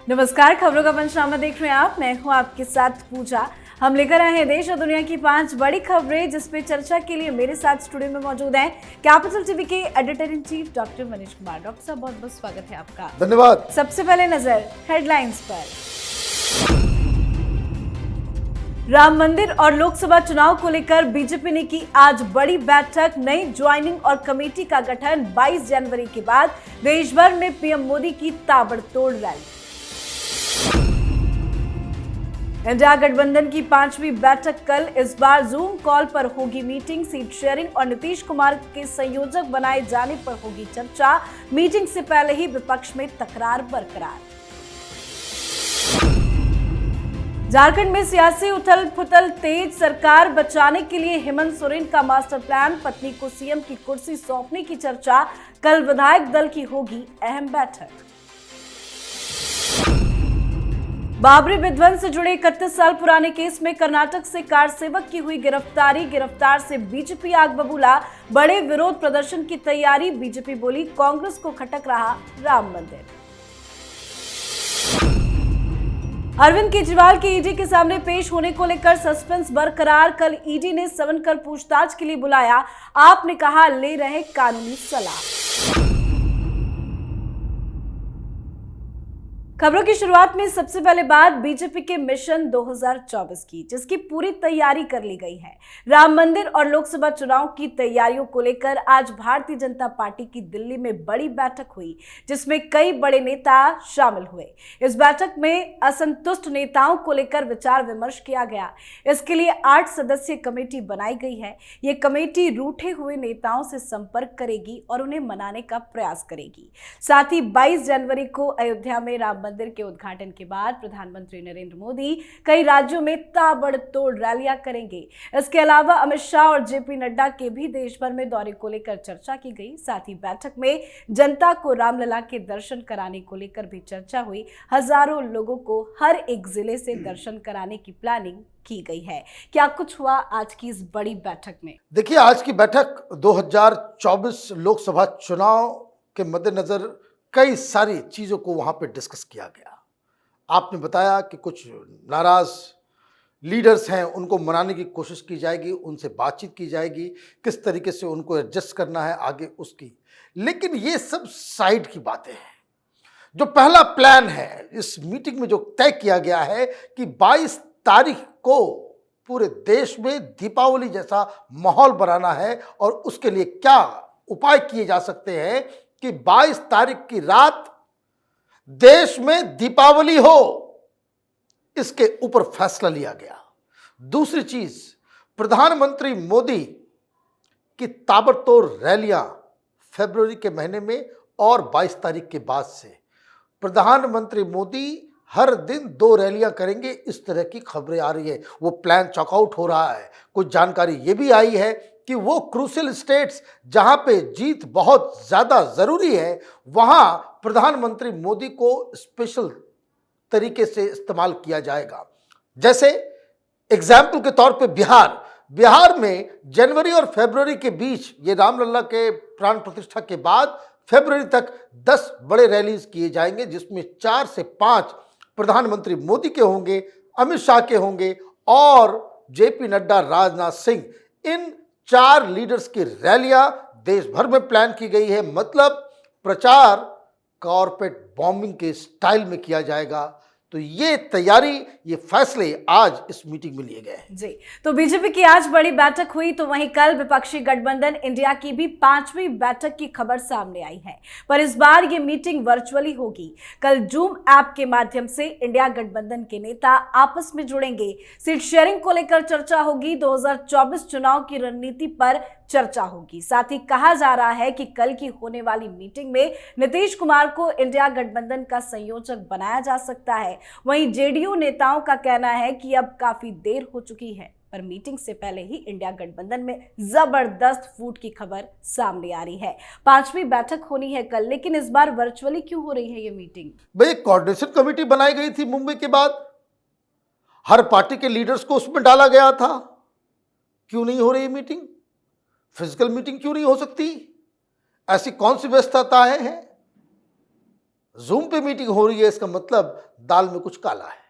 नमस्कार, खबरों का पंचनामा देख रहे हैं आप। मैं हूं आपके साथ पूजा। हम लेकर आए हैं देश और दुनिया की 5 बड़ी खबरें जिस पे चर्चा के लिए मेरे साथ स्टूडियो में मौजूद हैं कैपिटल टीवी के editor in chief doctor Manish Kumar. Doctor साहब, बहुत बहुत स्वागत है आपका। धन्यवाद। सबसे पहले नजर हेडलाइंस पर। राम मंदिर और लोकसभा चुनाव को लेकर बीजेपी ने की आज बड़ी बैठक। नई ज्वाइनिंग और कमेटी का गठन। 22 जनवरी के बाद देश भर में पीएम मोदी की ताबड़तोड़ रैली। इंडिया गठबंधन की 5वीं बैठक कल। इस बार जूम कॉल पर होगी मीटिंग। सीट शेयरिंग और नीतीश कुमार के संयोजक बनाए जाने पर होगी चर्चा। मीटिंग से पहले ही विपक्ष में तकरार बरकरार। झारखंड में सियासी उथल पुथल तेज। सरकार बचाने के लिए हेमंत सोरेन का मास्टर प्लान। पत्नी को सीएम की कुर्सी सौंपने की चर्चा। कल विधायक दल की होगी अहम बैठक। बाबरी विध्वंस से जुड़े 31 साल पुराने केस में कर्नाटक से कार सेवक की हुई गिरफ्तारी। गिरफ्तार से बीजेपी आग बबूला। बड़े विरोध प्रदर्शन की तैयारी। बीजेपी बोली कांग्रेस को खटक रहा राम मंदिर। अरविंद केजरीवाल के ईडी के सामने पेश होने को लेकर सस्पेंस बरकरार। कल ईडी ने समन कर पूछताछ के लिए बुलाया। आपने कहा ले रहे कानूनी सलाह। खबरों की शुरुआत में सबसे पहले बात बीजेपी के मिशन 2024 की, जिसकी पूरी तैयारी कर ली गई है। राम मंदिर और लोकसभा चुनाव की तैयारियों को लेकर आज भारतीय जनता पार्टी की दिल्ली में बड़ी बैठक हुई, जिसमें कई बड़े नेता शामिल हुए। इस बैठक में असंतुष्ट नेताओं को लेकर विचार विमर्श किया गया। इसके लिए 8 सदस्यीय कमेटी बनाई गई है। ये कमेटी रूठे हुए नेताओं से संपर्क करेगी और उन्हें मनाने का प्रयास करेगी। साथ ही 22 जनवरी को अयोध्या में राम मंदिर के उद्घाटन के बाद प्रधानमंत्री नरेंद्र मोदी कई राज्यों में ताबड़तोड़ रैलियां करेंगे। इसके अलावा अमित शाह और जेपी नड्डा के भी देश भर में दौरे को लेकर चर्चा की गई। साथ ही बैठक में जनता को रामलला के दर्शन कराने को लेकर भी चर्चा हुई। हजारों लोगों को हर एक जिले से दर्शन कराने की प्लानिंग की गई है। क्या कुछ हुआ आज की इस बड़ी बैठक में? देखिए, आज की बैठक 2024 लोकसभा चुनाव के मद्देनजर कई सारी चीज़ों को वहाँ पे डिस्कस किया गया। आपने बताया कि कुछ नाराज़ लीडर्स हैं, उनको मनाने की कोशिश की जाएगी, उनसे बातचीत की जाएगी, किस तरीके से उनको एडजस्ट करना है आगे उसकी। लेकिन ये सब साइड की बातें हैं। जो पहला प्लान है इस मीटिंग में जो तय किया गया है कि 22 तारीख को पूरे देश में दीपावली जैसा माहौल बनाना है और उसके लिए क्या उपाय किए जा सकते हैं कि 22 तारीख की रात देश में दीपावली हो, इसके ऊपर फैसला लिया गया। दूसरी चीज, प्रधानमंत्री मोदी की ताबड़तोड़ रैलियां फरवरी के महीने में और 22 तारीख के बाद से प्रधानमंत्री मोदी हर दिन 2 रैलियां करेंगे, इस तरह की खबरें आ रही है। वो प्लान चॉकआउट हो रहा है। कुछ जानकारी ये भी आई है कि वो क्रूशियल स्टेट्स जहां पे जीत बहुत ज़्यादा ज़रूरी है, वहां प्रधानमंत्री मोदी को स्पेशल तरीके से इस्तेमाल किया जाएगा। जैसे एग्जाम्पल के तौर पे बिहार में जनवरी और फरवरी के बीच, ये रामलला के प्राण प्रतिष्ठा के बाद फरवरी तक 10 बड़े रैलीज किए जाएंगे, जिसमें 4 से 5 प्रधानमंत्री मोदी के होंगे, अमित शाह के होंगे और जेपी नड्डा, राजनाथ सिंह। इन 4 लीडर्स की रैलियां देश भर में प्लान की गई है। मतलब प्रचार कॉर्पोरेट बॉम्बिंग के स्टाइल में किया जाएगा। तो ये तैयारी, ये फैसले आज इस मीटिंग में लिए गए हैं। जी, तो बीजेपी की आज बड़ी बैठक हुई, तो वहीं कल विपक्षी गठबंधन इंडिया की भी 5वीं बैठक की खबर सामने आई है। पर इस बार ये मीटिंग वर्चुअली होगी। कल जूम ऐप के माध्यम से इंडिया गठबंधन के नेता आपस में जुड़ेंगे। सीट शेयरिंग को लेकर चर्चा होगी। 2024 चुनाव की रणनीति पर चर्चा होगी। साथ ही कहा जा रहा है कि कल की होने वाली मीटिंग में नीतीश कुमार को इंडिया गठबंधन का संयोजक बनाया जा सकता है। वहीं जेडीयू नेताओं का कहना है कि अब काफी देर हो चुकी है, पर मीटिंग से पहले ही इंडिया गठबंधन में जबरदस्त फूट की खबर सामने आ रही है। 5वीं बैठक होनी है कल, लेकिन इस बार वर्चुअली क्यों हो रही है ये मीटिंग? भाई, कोऑर्डिनेशन कमेटी बनाई गई थी मुंबई के बाद, हर पार्टी के लीडर्स को उसमें डाला गया था। क्यों नहीं हो रही मीटिंग? फिजिकल मीटिंग क्यों नहीं हो सकती? ऐसी कौन सी व्यस्तताएं हैं? जूम पे मीटिंग हो रही है, इसका मतलब दाल में कुछ काला है।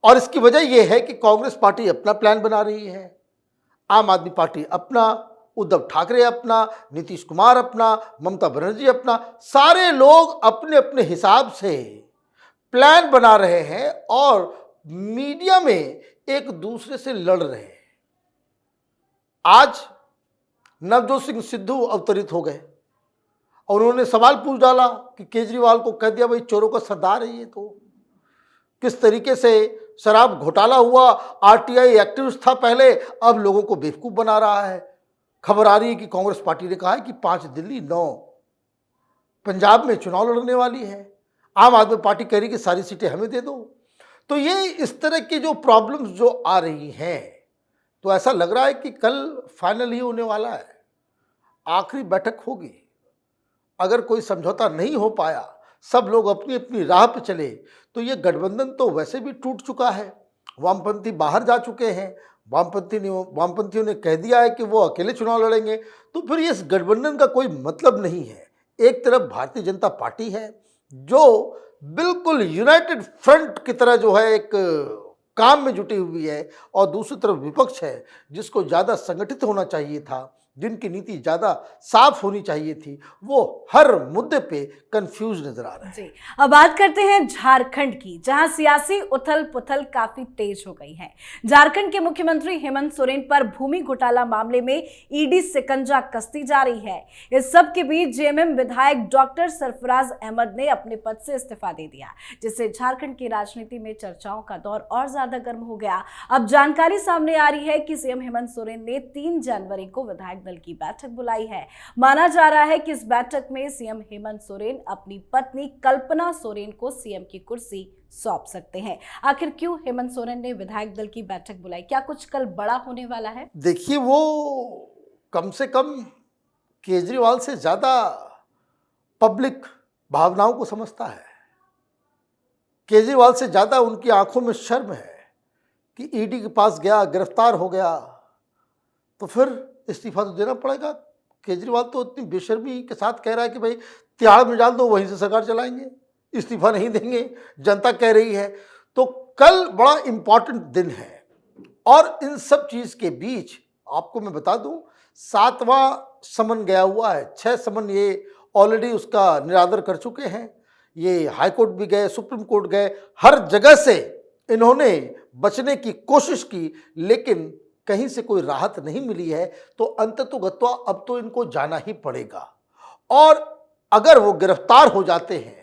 और इसकी वजह यह है कि कांग्रेस पार्टी अपना प्लान बना रही है, आम आदमी पार्टी अपना, उद्धव ठाकरे अपना, नीतीश कुमार अपना, ममता बनर्जी अपना, सारे लोग अपने अपने हिसाब से प्लान बना रहे हैं और मीडिया में एक दूसरे से लड़ रहे हैं। आज नवजोत सिंह सिद्धू अवतरित हो गए और उन्होंने सवाल पूछ डाला कि केजरीवाल को कह दिया भाई चोरों का सरदार है ये, तो किस तरीके से शराब घोटाला हुआ, आरटीआई एक्टिविस्ट था पहले, अब लोगों को बेवकूफ बना रहा है। खबर आ रही है कि कांग्रेस पार्टी ने कहा है कि 5 दिल्ली 9 पंजाब में चुनाव लड़ने वाली है। आम आदमी पार्टी कह रही कि सारी सीटें हमें दे दो। तो ये इस तरह की जो प्रॉब्लम्स जो आ रही हैं, तो ऐसा लग रहा है कि कल फाइनल ही होने वाला है, आखिरी बैठक होगी। अगर कोई समझौता नहीं हो पाया, सब लोग अपनी अपनी राह पे चले, तो ये गठबंधन तो वैसे भी टूट चुका है। वामपंथी बाहर जा चुके हैं, वामपंथियों ने कह दिया है कि वो अकेले चुनाव लड़ेंगे, तो फिर इस गठबंधन का कोई मतलब नहीं है। एक तरफ भारतीय जनता पार्टी है जो बिल्कुल यूनाइटेड फ्रंट की तरह जो है एक काम में जुटी हुई है, और दूसरी तरफ विपक्ष है जिसको ज़्यादा संगठित होना चाहिए था, जिनकी नीति ज़्यादा साफ होनी चाहिए थी, वो हर मुद्दे पे कंफ्यूज नजर आ रहे हैं। जी, अब बात करते हैं झारखंड की, जहां सियासी उथल पुथल काफी तेज हो गई है। झारखंड के मुख्यमंत्री हेमंत सोरेन पर भूमि घोटाला मामले में ईडी शिकंजा कसती जा रही है। इस सब के बीच जेएमएम विधायक डॉक्टर सरफराज अहमद ने अपने पद से इस्तीफा दे दिया, जिससे झारखंड की राजनीति में चर्चाओं का दौर और ज्यादा गर्म हो गया। अब जानकारी सामने आ रही है कि सीएम हेमंत सोरेन ने 3 जनवरी को विधायक दल की बैठक बुलाई है। माना जा रहा है कि इस बैठक में सीएम हेमंत सोरेन अपनी पत्नी कल्पना सोरेन को सीएम की कुर्सी सौंप सकते हैं। आखिर क्यों हेमंत सोरेन ने विधायक दल की बैठक बुलाई? क्या कुछ कल बड़ा होने वाला है? देखिए, वो कम से कम केजरीवाल से ज्यादा पब्लिक भावनाओं को समझता है। केजरीवाल से ज्यादा उनकी आंखों में शर्म है कि ईडी के पास गया, गिरफ्तार हो गया, तो फिर इस्तीफा तो देना पड़ेगा। केजरीवाल तो इतनी बेशर्मी के साथ कह रहा है कि भाई तिहाड़ में डाल दो, वहीं से सरकार चलाएंगे, इस्तीफा नहीं देंगे, जनता कह रही है। तो कल बड़ा इंपॉर्टेंट दिन है, और इन सब चीज़ के बीच आपको मैं बता दूं, 7वां समन गया हुआ है। 6 समन ये ऑलरेडी उसका निरादर कर चुके हैं। ये हाई कोर्ट भी गए, सुप्रीम कोर्ट गए, हर जगह से इन्होंने बचने की कोशिश की, लेकिन कहीं से कोई राहत नहीं मिली है। तो अंततोगत्वा अब तो इनको जाना ही पड़ेगा, और अगर वो गिरफ्तार हो जाते हैं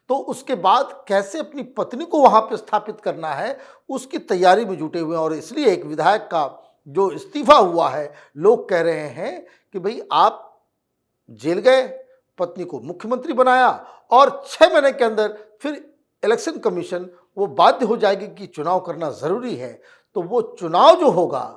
तो उसके बाद कैसे अपनी पत्नी को वहां पे स्थापित करना है, उसकी तैयारी में जुटे हुए हैं। और इसलिए एक विधायक का जो इस्तीफा हुआ है, लोग कह रहे हैं कि भाई आप जेल गए, पत्नी को मुख्यमंत्री बनाया, और 6 महीने के अंदर फिर इलेक्शन कमीशन वो बाध्य हो जाएगी कि चुनाव करना जरूरी है। तो वो चुनाव जो होगा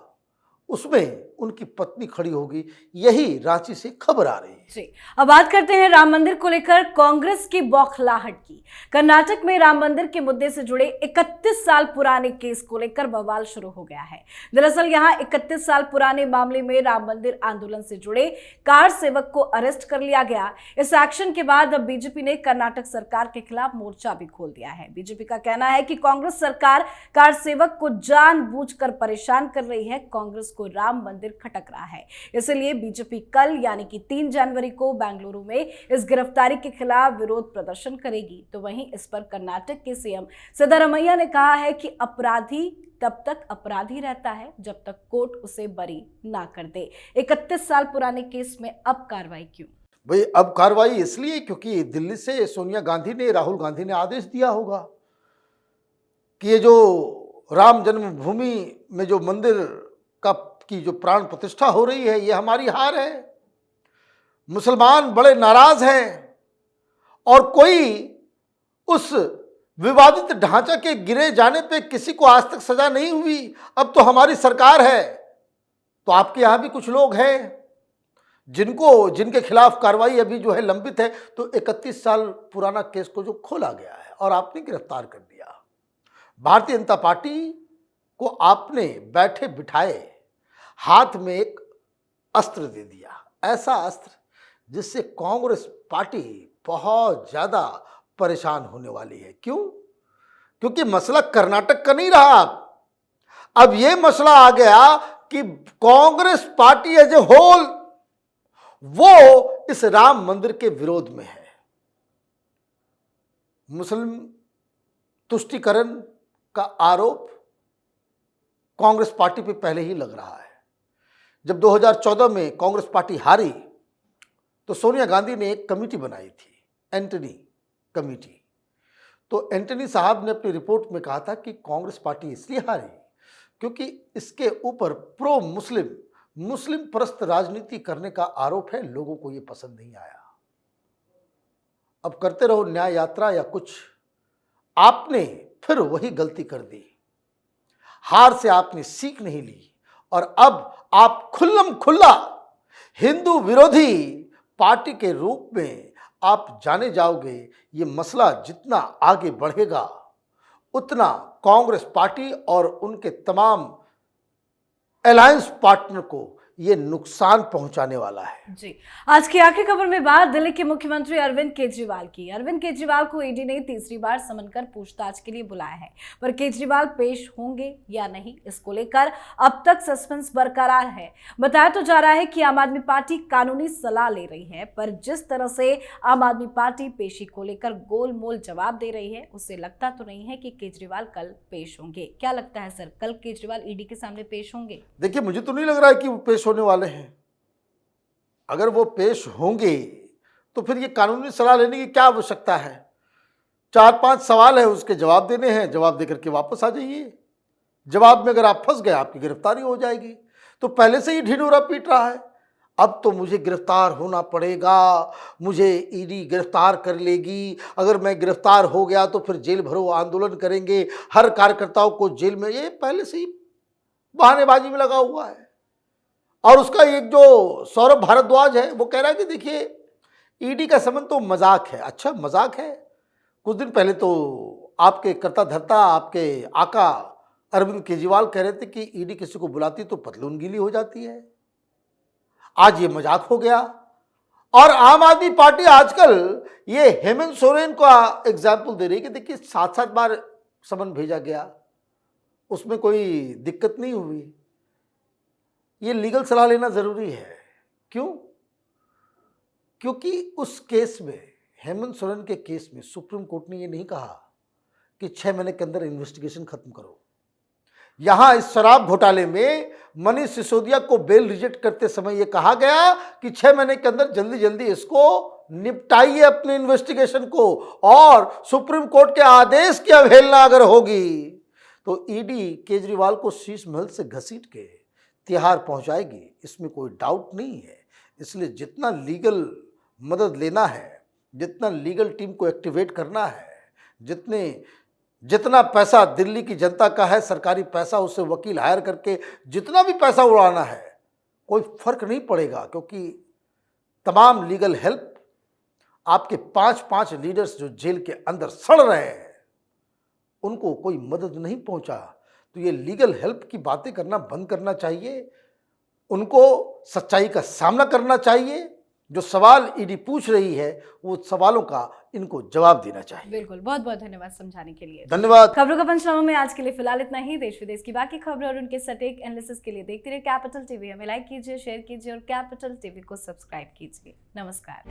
उसमें उनकी पत्नी खड़ी होगी। यही रांची से खबर आ रही है। जी, अब बात करते हैं राम मंदिर को लेकर कांग्रेस की बौखलाहट की। कर्नाटक में राम मंदिर के मुद्दे से जुड़े 31 साल पुराने केस को लेकर बवाल शुरू हो गया है। दरअसल यहां 31 साल पुराने मामले में राम मंदिर आंदोलन से जुड़े कार सेवक को अरेस्ट कर लिया गया। इस एक्शन के बाद अब बीजेपी ने कर्नाटक सरकार के खिलाफ मोर्चा भी खोल दिया है। बीजेपी का कहना है कि कांग्रेस सरकार कार सेवक को जानबूझकर परेशान कर रही है, कांग्रेस को राम मंदिर खटक रहा है। इसलिए बीजेपी कल यानी कि 3 जनवरी को बेंगलुरु में इस गिरफ्तारी के खिलाफ विरोध प्रदर्शन करेगी। तो वहीं इस पर कर्नाटक के सीएम सिद्धरामैया ने कहा है कि अपराधी तब तक अपराधी रहता है जब तक कोर्ट उसे बरी ना कर दे। 31 साल पुराने केस में अब कार्रवाई क्यों? भाई अब कार्रवाई इसलिए क्योंकि दिल्ली से सोनिया गांधी ने, राहुल गांधी ने आदेश दिया होगा कि ये जो राम जन्मभूमि में जो मंदिर की जो प्राण प्रतिष्ठा हो रही है, ये हमारी हार है। मुसलमान बड़े नाराज हैं, और कोई उस विवादित ढांचा के गिरे जाने पे किसी को आज तक सजा नहीं हुई। अब तो हमारी सरकार है, तो आपके यहां भी कुछ लोग हैं जिनके खिलाफ कार्रवाई अभी जो है लंबित है। तो 31 साल पुराना केस को जो खोला गया है और आपने गिरफ्तार कर दिया, भारतीय जनता पार्टी को आपने बैठे बिठाए हाथ में एक अस्त्र दे दिया, ऐसा अस्त्र जिससे कांग्रेस पार्टी बहुत ज्यादा परेशान होने वाली है। क्यों? क्योंकि मसला कर्नाटक का नहीं रहा। अब यह मसला आ गया कि Congress party as a whole वो इस राम मंदिर के विरोध में है। मुस्लिम तुष्टीकरण का आरोप कांग्रेस पार्टी पे पहले ही लग रहा है। जब 2014 में कांग्रेस पार्टी हारी तो सोनिया गांधी ने एक कमेटी बनाई थी, एंटनी कमेटी। तो एंटनी साहब ने अपनी रिपोर्ट में कहा था कि कांग्रेस पार्टी इसलिए हारी क्योंकि इसके ऊपर प्रो मुस्लिम, मुस्लिम परस्त राजनीति करने का आरोप है। लोगों को यह पसंद नहीं आया। अब करते रहो न्याय यात्रा या कुछ। आपने फिर वही गलती कर दी। हार से आपने सीख नहीं ली और अब आप खुल्लम खुल्ला हिंदू विरोधी पार्टी के रूप में आप जाने जाओगे। ये मसला जितना आगे बढ़ेगा उतना कांग्रेस पार्टी और उनके तमाम अलायंस पार्टनर को ये नुकसान पहुंचाने वाला है। जी, आज की आखिरी खबर में बात दिल्ली के मुख्यमंत्री अरविंद केजरीवाल की। अरविंद केजरीवाल को ईडी ने तीसरी बार समन कर पूछताछ के लिए बुलाया है, पर केजरीवाल पेश होंगे या नहीं, इसको लेकर अब तक सस्पेंस बरकरार है। बताया तो जा रहा है कि आम आदमी पार्टी कानूनी सलाह ले रही है, पर जिस तरह से आम आदमी पार्टी पेशी को लेकर गोलमोल जवाब दे रही है, उससे लगता तो नहीं है कि केजरीवाल कल पेश होंगे। क्या लगता है सर, कल केजरीवाल ईडी के सामने पेश होंगे? देखिए, मुझे तो नहीं लग रहा है कि वो पेश होने वाले हैं। अगर वो पेश होंगे तो फिर ये कानूनी सलाह लेने की क्या आवश्यकता है? 4-5 सवाल है, उसके जवाब देने हैं, जवाब देकर के वापस आ जाइए। जवाब में अगर आप फंस गए आपकी गिरफ्तारी हो जाएगी। तो पहले से ही ढिंढोरा पीट रहा है, अब तो मुझे गिरफ्तार होना पड़ेगा, मुझे ईडी गिरफ्तार कर लेगी, अगर मैं गिरफ्तार हो गया तो फिर जेल भरो आंदोलन करेंगे, हर कार्यकर्ताओं को जेल में। ये पहले से ही बहानेबाजी में लगा हुआ है। और उसका एक जो सौरभ भारद्वाज है वो कह रहा है कि देखिए ईडी का समन तो मजाक है। अच्छा, मजाक है? कुछ दिन पहले तो आपके कर्ता धर्ता, आपके आका अरविंद केजरीवाल कह रहे थे कि ईडी किसी को बुलाती तो पतलून गीली हो जाती है। आज ये मजाक हो गया। और आम आदमी पार्टी आजकल ये हेमंत सोरेन का एग्जाम्पल दे रही है कि देखिए 7-7 बार समन भेजा गया, उसमें कोई दिक्कत नहीं हुई। ये लीगल सलाह लेना जरूरी है। क्यों? क्योंकि उस केस में, हेमंत सोरेन के केस में, सुप्रीम कोर्ट ने ये नहीं कहा कि 6 महीने के अंदर इन्वेस्टिगेशन खत्म करो। यहां इस शराब घोटाले में मनीष सिसोदिया को बेल रिजेक्ट करते समय यह कहा गया कि 6 महीने के अंदर जल्दी जल्दी इसको निपटाइए अपने इन्वेस्टिगेशन को, और सुप्रीम कोर्ट के आदेश की अवहेलना अगर होगी तो ईडी केजरीवाल को शीश महल से घसीट के तिहाड़ पहुंचाएगी। इसमें कोई डाउट नहीं है। इसलिए जितना लीगल मदद लेना है, जितना लीगल टीम को एक्टिवेट करना है, जितना पैसा दिल्ली की जनता का है, सरकारी पैसा, उससे वकील हायर करके जितना भी पैसा उड़ाना है, कोई फर्क नहीं पड़ेगा। क्योंकि तमाम लीगल हेल्प आपके 5-5 लीडर्स जो जेल के अंदर सड़ रहे हैं उनको कोई मदद नहीं पहुंचा। तो ये लीगल हेल्प की बातें करना बंद करना चाहिए। उनको सच्चाई का सामना करना चाहिए। जो सवाल ईडी पूछ रही है वो सवालों का इनको जवाब देना चाहिए। बिल्कुल, बहुत बहुत धन्यवाद समझाने के लिए। धन्यवाद। खबरों का पंचनामा में आज के लिए फिलहाल इतना ही। देश विदेश की बाकी खबरें और उनके सटीक एनालिसिस के लिए देखते रहिए कैपिटल टीवी। हमें लाइक कीजिए, शेयर कीजिए और कैपिटल टीवी को सब्सक्राइब कीजिए। नमस्कार।